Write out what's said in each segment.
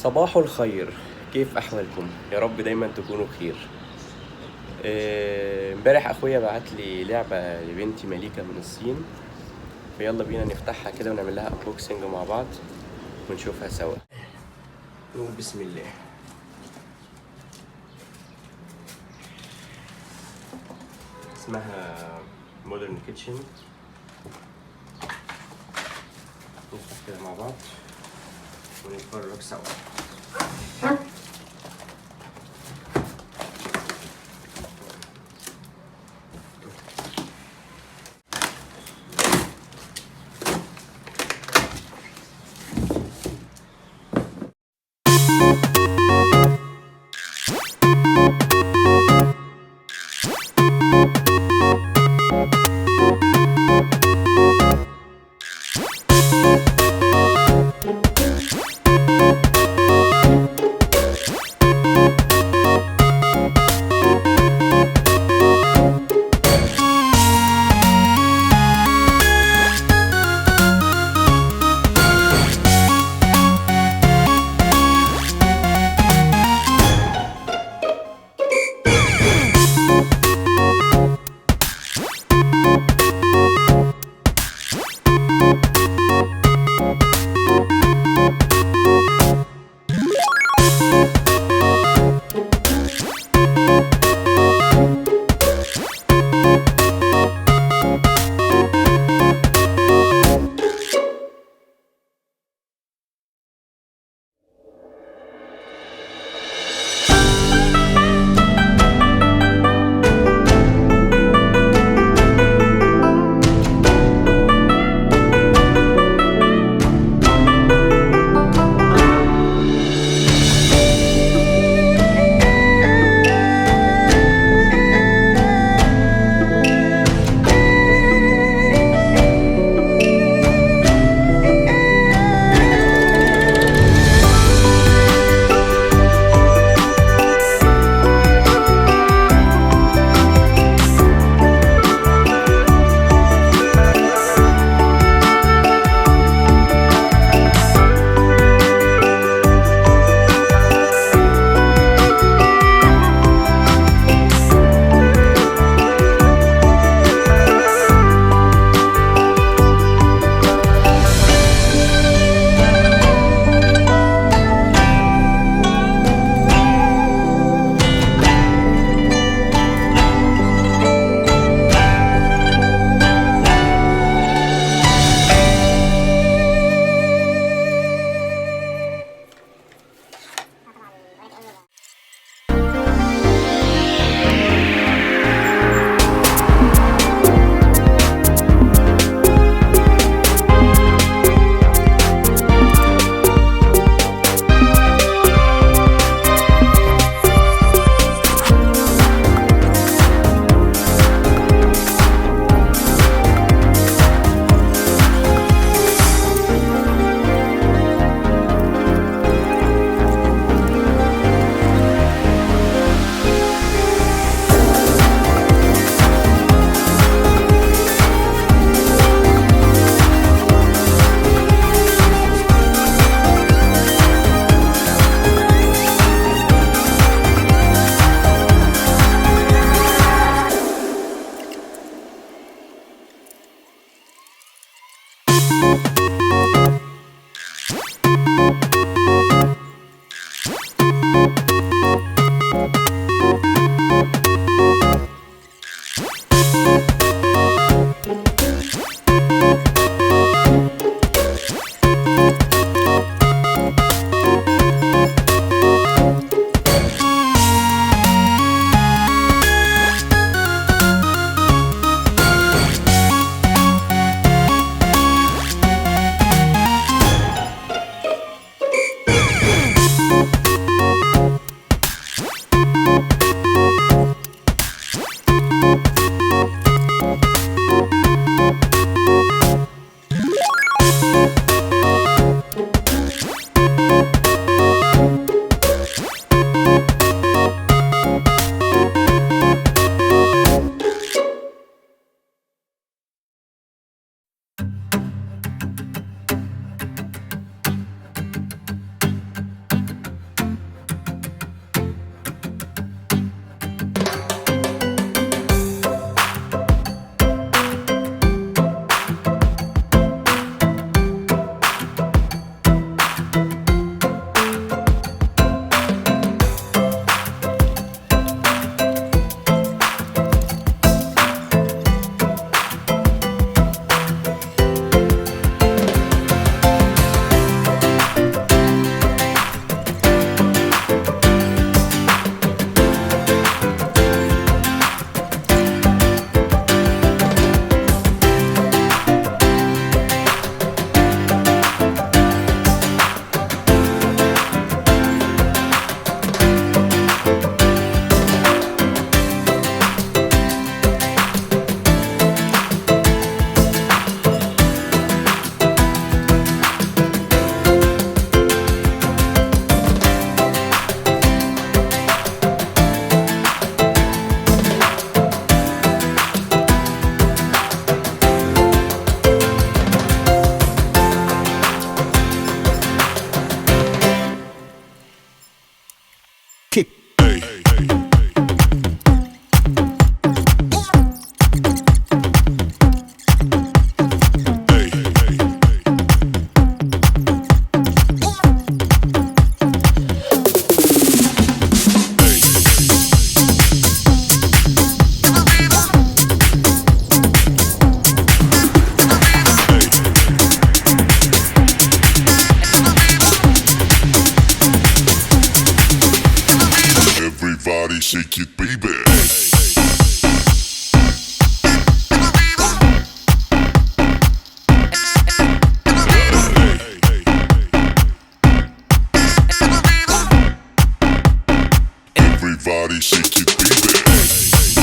صباح الخير، كيف أحوالكم؟ يا رب دايما تكونوا بخير. امبارح أخويا بعتلي لعبة لبنتي مليكة من الصين، فيلا بينا نفتحها كده ونعمل لها انبوكسنج مع بعض ونشوفها سوا. نقول بسم الله. اسمها مودرن كيتشن. نفتح كده مع بعض ونتفرج سوا. shake it, baby. Everybody shake it, baby.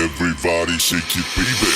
Everybody shake it, baby.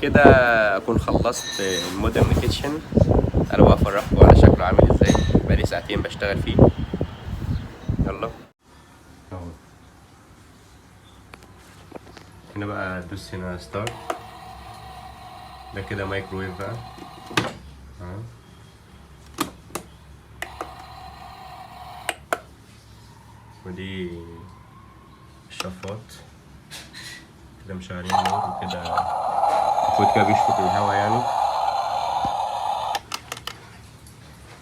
كده اكون خلصت المودرن كيتشن. انا بقى افرجكم على شكله عامل ازاي. بقالي ساعتين بشتغل فيه. يلا اهو. هنا بقى ادوس هنا ستارت. ده كده مايكرويف بقى. ودي الشفاط كده مشغلين النور وكده المفروض كده بيشفط الهوا يعني.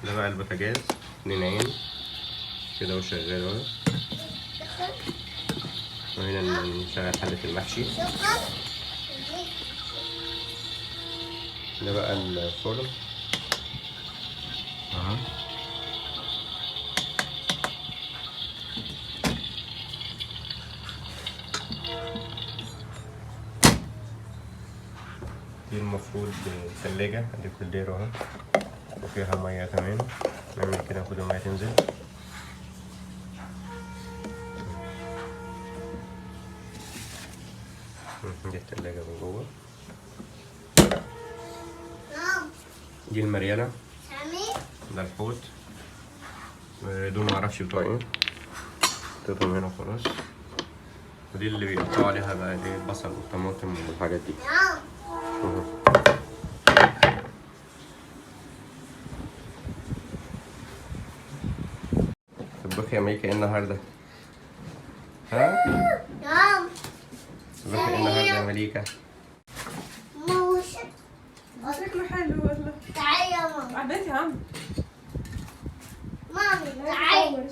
ده بقى البوتاجاز 2 عين كده وشغال اهو. وهنا نشغل حلة المحشي. ده بقى الفرن اهو. دي المفروض ثلاجة ادي كولدير اهو وفيها مية كمان. نعمل كده ناخد المية تنزل. دي الثلاجة من جوه. دي المريالة. ده الحوت. دول معرفش بتوع ايه. حطيتهم هنا خلاص. ودي اللي بيقطعوا عليها بقى دي البصل والطماطم والحاجات دي. تطبخي يا ميكا ايه النهارده؟ ها؟ نعم. تطبخي ايه النهارده يا مليكة؟ موش. شكله حلو والله. تعالي يا ماما. عبيت يا عم. مامي تعالي.